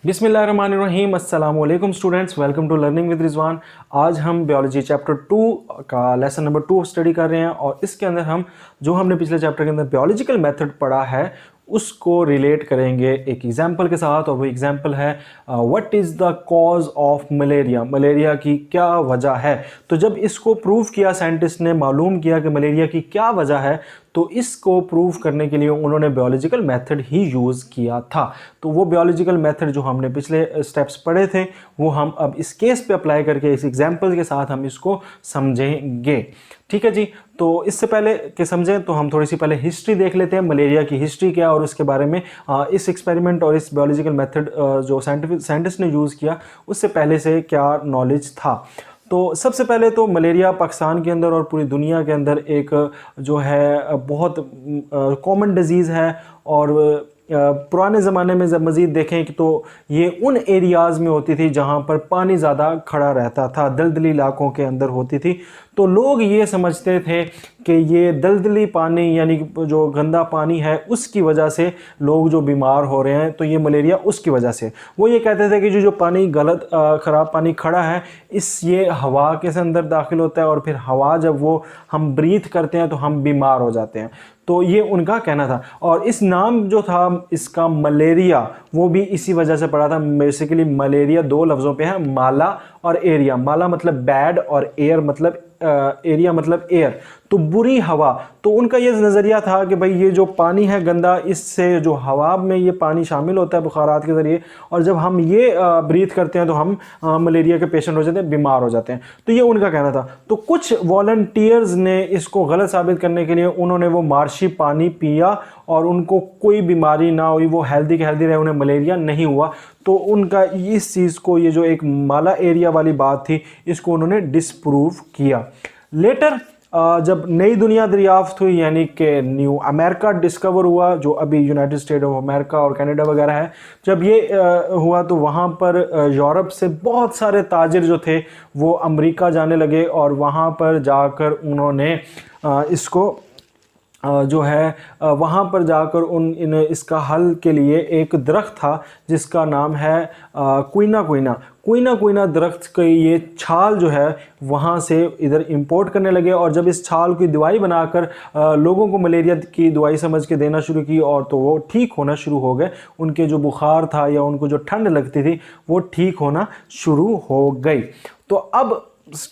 बिस्मिल्लाहिर्रहमानिर्रहीम अस्सलाम वालेकुम students, welcome to learning with Rizwan. आज हम बायोलॉजी चैप्टर 2 का लेसन नंबर 2 स्टडी कर रहे हैं और इसके अंदर हम जो हमने पिछले चैप्टर के अंदर बायोलॉजिकल मेथड पढ़ा है उसको रिलेट करेंगे एक एग्जाम्पल के साथ। और वो एग्जाम्पल है what is the cause of malaria, malaria की क्या वजह है। तो जब इसको प्रूव किया, साइंटिस्ट ने मालूम किया कि मलेरिया की क्या वजह है, तो इसको प्रूव करने के लिए उन्होंने बायोलॉजिकल मेथड ही यूज़ किया था। तो वो बायोलॉजिकल मेथड जो हमने पिछले स्टेप्स पढ़े थे वो हम अब इस केस पे अप्लाई करके इस एग्जाम्पल के साथ हम इसको समझेंगे। ठीक है जी। तो इससे पहले कि समझें तो हम थोड़ी सी पहले हिस्ट्री देख लेते हैं, मलेरिया की हिस्ट्री क्या और उसके बारे में इस एक्सपेरिमेंट और इस बायोलॉजिकल मेथड जो साइंटिस्ट ने यूज़ किया उससे पहले से क्या नॉलेज था। तो सबसे पहले तो मलेरिया पाकिस्तान के अंदर और पूरी दुनिया के अंदर एक जो है बहुत कॉमन डिजीज़ है। और पुराने ज़माने में जब मज़ीद देखें कि तो ये उन एरियाज़ में होती थी जहाँ पर पानी ज़्यादा खड़ा रहता था, दलदली इलाकों के अंदर होती थी। तो लोग ये समझते थे कि ये दलदली पानी यानी जो गंदा पानी है उसकी वजह से लोग जो बीमार हो रहे हैं, तो ये मलेरिया उसकी वजह से। वो ये कहते थे कि जो पानी गलत ख़राब पानी खड़ा है ये हवा के अंदर दाखिल होता है और फिर हवा जब वो हम ब्रीथ करते हैं तो हम बीमार हो जाते हैं। तो ये उनका कहना था। और इस नाम जो था इसका मलेरिया वो भी इसी वजह से पड़ा था। बेसिकली मलेरिया दो लफ्ज़ों पे है, माला और एरिया। माला मतलब बैड और एयर मतलब एरिया मतलब एयर, तो बुरी हवा। तो उनका ये नज़रिया था कि भाई ये जो पानी है गंदा, इससे जो हवा में ये पानी शामिल होता है बुखारात के ज़रिए, और जब हम ये ब्रीथ करते हैं तो हम मलेरिया के पेशेंट हो जाते हैं, बीमार हो जाते हैं। तो ये उनका कहना था। तो कुछ वॉलंटियर्स ने इसको गलत साबित करने के लिए उन्होंने वो मार्शी पानी पिया और उनको कोई बीमारी ना हुई, वो हेल्दी के हेल्दी रहे, उन्हें मलेरिया नहीं हुआ। तो उनका इस चीज़ को, ये जो एक माला एरिया वाली बात थी, इसको उन्होंने डिसप्रूव किया। लेटर जब नई दुनिया दरियाफ्त हुई यानी कि न्यू अमेरिका डिस्कवर हुआ, जो अभी यूनाइटेड स्टेट ऑफ अमेरिका और कनाडा वगैरह है, जब ये हुआ तो वहाँ पर यूरोप से बहुत सारे ताजिर जो थे वो अमेरिका जाने लगे और वहाँ पर जाकर उन्होंने इसको जो है वहाँ पर जाकर इसका हल के लिए एक दरख्त था जिसका नाम है क्विना दरख्त की ये छाल जो है वहाँ से इधर इंपोर्ट करने लगे। और जब इस छाल की दवाई बनाकर लोगों को मलेरिया की दवाई समझ के देना शुरू की और तो वो ठीक होना शुरू हो गए। उनके जो बुखार था या उनको जो ठंड लगती थी वो ठीक होना शुरू हो गई। तो अब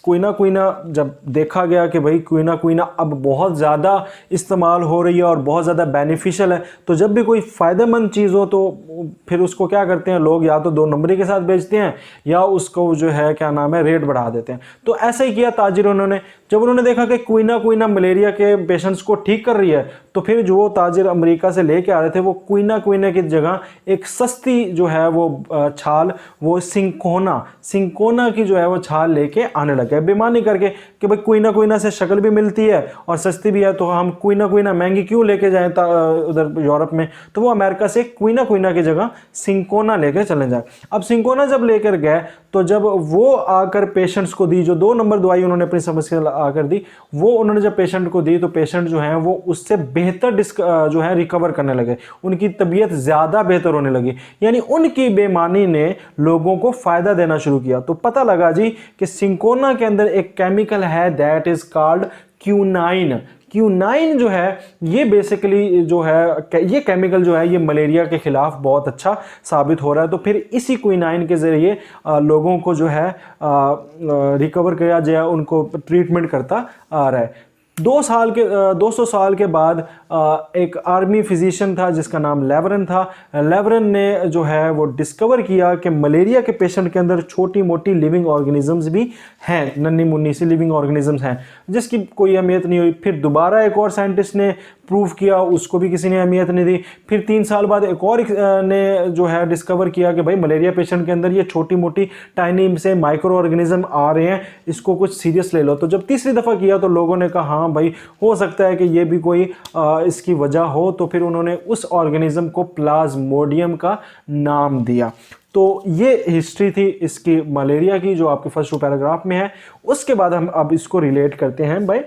क्विना जब देखा गया कि भाई क्विना अब बहुत ज़्यादा इस्तेमाल हो रही है और बहुत ज़्यादा बेनिफिशियल है, तो जब भी कोई फ़ायदेमंद चीज़ हो तो फिर उसको क्या करते हैं लोग, या तो दो नंबरी के साथ बेचते हैं या उसको जो है क्या नाम है रेट बढ़ा देते हैं। तो ऐसा ही किया ताजिरों ने। जब उन्होंने देखा कि क्विना मलेरिया के पेशेंट्स को ठीक कर रही है, तो फिर जो ताजिर अमेरिका से लेके आ रहे थे वो क्विना की जगह एक सस्ती जो है वो छाल, वो सिंकोना की जो है वो छाल लेके आने लगे, बेमानी करके कि भाई क्विना से शक्ल भी मिलती है और सस्ती भी है, तो हम क्विना महंगी क्यों लेके जाएं उधर यूरोप में। तो वो अमेरिका से क्विना की जगह सिंकोना लेके चले जाए। अब सिंकोना जब लेकर गए तो जब वो आकर पेशेंट्स को दी, जो दो नंबर दवाई उन्होंने अपनी समझ से आकर दी, वो उन्होंने जब पेशेंट को दी तो पेशेंट जो है वो उससे बेहतर जो है रिकवर करने लगे, उनकी तबीयत ज़्यादा बेहतर होने लगी। यानी उनकी बेमानी ने लोगों को फ़ायदा देना शुरू किया। तो पता लगा जी कि सिंकोना के अंदर एक केमिकल है दैट इज़ कॉल्ड क्यूनाइन जो है ये बेसिकली जो है ये केमिकल जो है ये मलेरिया के ख़िलाफ़ बहुत अच्छा साबित हो रहा है। तो फिर इसी क्यूनाइन के ज़रिए लोगों को जो है रिकवर किया जाए, उनको ट्रीटमेंट करता आ रहा है। 200 साल के बाद एक आर्मी फिजिशियन था जिसका नाम लेवरन था। लेवरन ने जो है वो डिस्कवर किया कि मलेरिया के पेशेंट के अंदर छोटी मोटी लिविंग ऑर्गेनिजम्स भी हैं, नन्ही मुन्नी सी लिविंग ऑर्गेनिजम्स हैं जिसकी कोई अहमियत नहीं हुई। फिर दोबारा एक और साइंटिस्ट ने प्रूव किया, उसको भी किसी ने अहमियत नहीं दी। फिर 3 साल बाद एक और ने जो है डिस्कवर किया कि भाई मलेरिया पेशेंट के अंदर ये छोटी मोटी टाइनी से माइक्रो ऑर्गेनिज्म आ रहे हैं, इसको कुछ सीरियस ले लो। तो जब तीसरी दफ़ा किया तो लोगों ने कहा हाँ भाई हो सकता है कि ये भी कोई इसकी वजह हो। तो फिर उन्होंने उस ऑर्गेनिज्म को प्लाज्मोडियम का नाम दिया। तो ये हिस्ट्री थी इसकी मलेरिया की जो आपके फर्स्ट पैराग्राफ में है। उसके बाद हम अब इसको रिलेट करते हैं भाई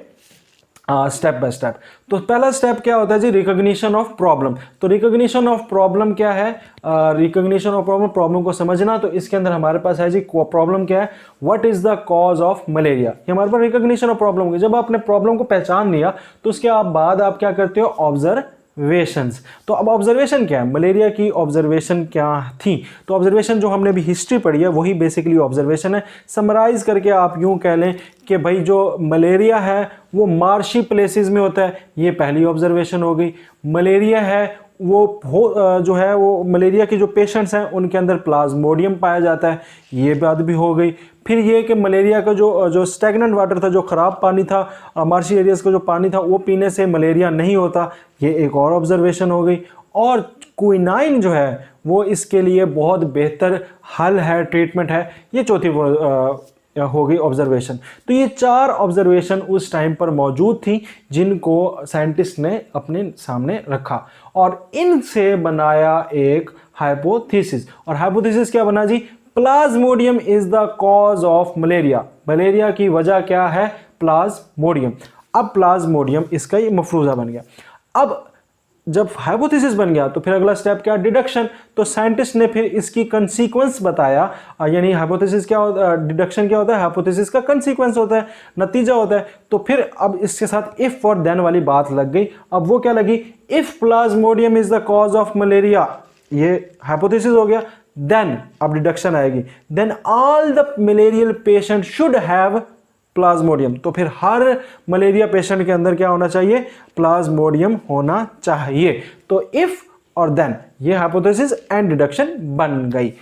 स्टेप बाय स्टेप। तो पहला स्टेप क्या होता है जी, रिकॉग्निशन ऑफ प्रॉब्लम। तो रिकॉग्निशन ऑफ प्रॉब्लम क्या है, रिकॉग्निशन ऑफ प्रॉब्लम, प्रॉब्लम को समझना। तो इसके अंदर हमारे पास है जी प्रॉब्लम क्या है, what is the cause of malaria, ये हमारे पास रिकॉग्निशन ऑफ प्रॉब्लम होगी। जब आपने प्रॉब्लम को पहचान लिया तो उसके बाद आप क्या करते हो, ऑब्जर्वेशंस। तो अब ऑब्जर्वेशन क्या है, मलेरिया की ऑब्जर्वेशन क्या थी। तो ऑब्जर्वेशन जो हमने अभी हिस्ट्री पढ़ी है वही बेसिकली ऑब्जर्वेशन है। समराइज करके आप यूं कह लें कि भाई जो मलेरिया है वो मार्शी प्लेसेस में होता है, ये पहली ऑब्जर्वेशन हो गई। मलेरिया है जो है वो मलेरिया के जो पेशेंट्स हैं उनके अंदर प्लाज्मोडियम पाया जाता है, ये बात भी हो गई। फिर ये कि मलेरिया का जो स्टैग्नेंट वाटर था, जो ख़राब पानी था, मार्शी एरियाज़ का जो पानी था, वो पीने से मलेरिया नहीं होता, ये एक और ऑब्जर्वेशन हो गई। और क्विनाइन जो है वो इसके लिए बहुत बेहतर हल है, ट्रीटमेंट है, ये चौथी हो गई ऑब्जर्वेशन। तो ये 4 ऑब्जर्वेशन उस टाइम पर मौजूद थी जिनको साइंटिस्ट ने अपने सामने रखा और इनसे बनाया एक हाइपोथेसिस। और हाइपोथेसिस क्या बना जी, plasmodium is the cause of malaria. Malaria की वजह क्या है, प्लाज्मोडियम। अब प्लाज्मोडियम इसका ये मफरूजा बन गया। अब जब हाइपोथेसिस बन गया तो फिर अगला स्टेप क्या, डिडक्शन। तो साइंटिस्ट ने फिर इसकी कंसीक्वेंस बताया, यानी हाइपोथेसिस क्या होता है, डिडक्शन क्या होता है, हाइपोथेसिस का कंसीक्वेंस होता है, नतीजा होता है। तो फिर अब इसके साथ इफ और देन वाली बात लग गई। अब वो क्या लगी, if plasmodium is the cause of malaria, ये हाइपोथेसिस हो गया। देन अब डिडक्शन आएगी, then all the malarial patient should have plasmodium. तो फिर हर मलेरिया पेशेंट के अंदर क्या होना चाहिए, प्लाज्मोडियम होना चाहिए। तो इफ और देन, ये हाइपोथेसिस एंड डिडक्शन बन गई।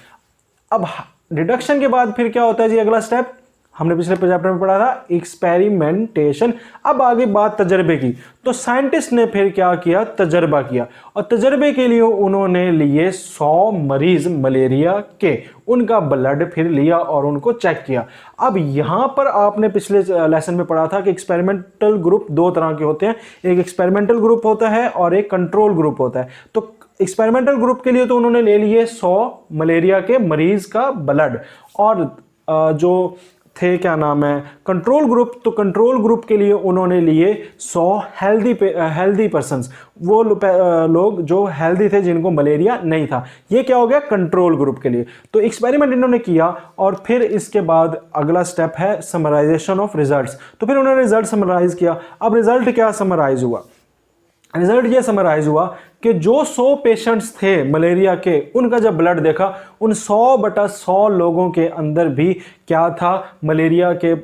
अब डिडक्शन के बाद फिर क्या होता है जी, अगला स्टेप हमने पिछले चैप्टर में पढ़ा था, एक्सपेरिमेंटेशन। अब आगे बात तजर्बे की। तो साइंटिस्ट ने फिर क्या किया, तजर्बा किया। और तजर्बे के लिए उन्होंने लिए 100 मरीज मलेरिया के, उनका ब्लड फिर लिया और उनको चेक किया। अब यहां पर आपने पिछले लेसन में पढ़ा था कि एक्सपेरिमेंटल ग्रुप 2 तरह के होते हैं, एक एक्सपेरिमेंटल ग्रुप होता है और एक कंट्रोल ग्रुप होता है। तो एक्सपेरिमेंटल ग्रुप के लिए तो उन्होंने ले लिए 100 मलेरिया के मरीज का ब्लड, और जो थे क्या नाम है कंट्रोल ग्रुप, तो कंट्रोल ग्रुप के लिए उन्होंने लिए 100 हेल्दी पर्सन्स, वो लोग जो हेल्दी थे, जिनको मलेरिया नहीं था। ये क्या हो गया, कंट्रोल ग्रुप के लिए। तो एक्सपेरिमेंट इन्होंने किया और फिर इसके बाद अगला स्टेप है समराइजेशन ऑफ रिजल्ट्स। तो फिर उन्होंने रिजल्ट समराइज किया। अब रिजल्ट क्या समराइज हुआ, रिजल्ट ये समराइज हुआ कि जो 100 पेशेंट्स थे मलेरिया के, उनका जब ब्लड देखा, उन 100/100 लोगों के अंदर भी क्या था, मलेरिया के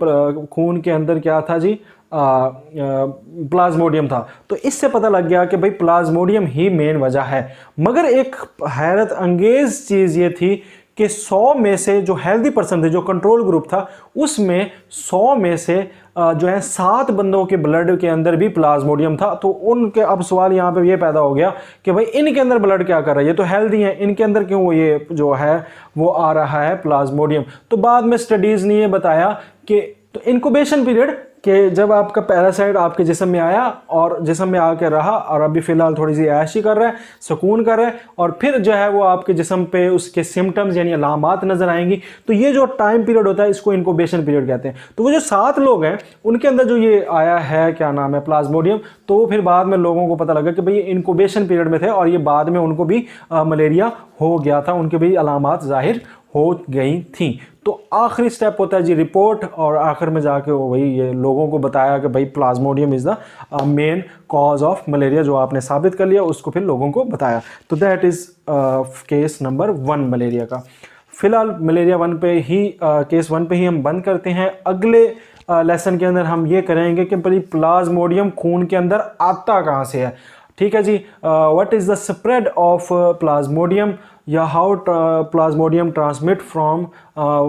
खून के अंदर क्या था जी, प्लाज्मोडियम था। तो इससे पता लग गया कि भाई प्लाज्मोडियम ही मेन वजह है। मगर एक हैरत अंगेज चीज़ ये थी कि 100 में से जो हेल्दी पर्सन थे, जो कंट्रोल ग्रुप था, उसमें 100 में से जो है 7 बंदों के ब्लड के अंदर भी प्लाज्मोडियम था। तो उनके अब सवाल यहाँ पे ये पैदा हो गया कि भाई इनके अंदर ब्लड क्या कर रहा है, ये तो हेल्दी है, इनके अंदर क्यों वो ये जो है वो आ रहा है प्लाज्मोडियम। तो बाद में स्टडीज़ ने ये बताया कि तो इनक्यूबेशन पीरियड, कि जब आपका पैरासाइट आपके जिस्म में आया और जिस्म में आके रहा और अभी फ़िलहाल थोड़ी सी ऐश ही कर रहा है, सुकून कर रहा है, और फिर जो है वो आपके जिस्म पे उसके सिम्टम्स यानी अलामात नज़र आएंगी। तो ये जो टाइम पीरियड होता है इसको इनक्यूबेशन पीरियड कहते हैं। तो वो जो 7 लोग हैं उनके अंदर जो ये आया है क्या नाम है प्लाज्मोडियम, तो फिर बाद में लोगों को पता लगा कि भाई ये इनक्यूबेशन पीरियड में थे और ये बाद में उनको भी मलेरिया हो गया था, उनके भी अलामात ज़ाहिर हो गई थी। तो आखिरी स्टेप होता है जी रिपोर्ट, और आखिर में जाके वो वही ये लोगों को बताया कि भाई Plasmodium is the main cause of malaria, जो आपने साबित कर लिया उसको फिर लोगों को बताया। तो that is case number 1 malaria का। फिलहाल मलेरिया 1 पे ही केस 1 पे ही हम बंद करते हैं। अगले लेसन के अंदर हम ये करेंगे कि भाई प्लाज्मोडियम खून के अंदर आता कहाँ से है। ठीक है जी, what is the spread of plasmodium, या how plasmodium transmit from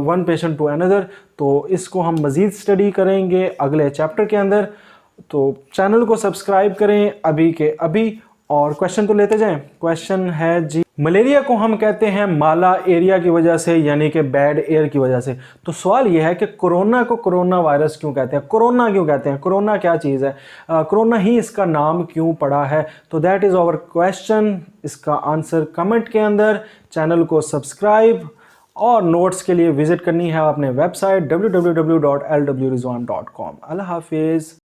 one patient to another. तो इसको हम मज़ीद स्टडी करेंगे अगले चैप्टर के अंदर। तो चैनल को सब्सक्राइब करें अभी के अभी, और क्वेश्चन तो लेते जाएं। क्वेश्चन है जी, मलेरिया को हम कहते हैं माला एरिया की वजह से, यानी कि बैड एयर की वजह से। तो सवाल यह है कि कोरोना को कोरोना वायरस क्यों कहते हैं, कोरोना क्यों कहते हैं, कोरोना क्या चीज़ है, कोरोना ही इसका नाम क्यों पड़ा है। तो दैट इज़ आवर क्वेश्चन। इसका आंसर कमेंट के अंदर। चैनल को सब्सक्राइब और नोट्स के लिए विजिट करनी है अपने वेबसाइट www.lwrizwan.com। अल्लाह हाफिज़।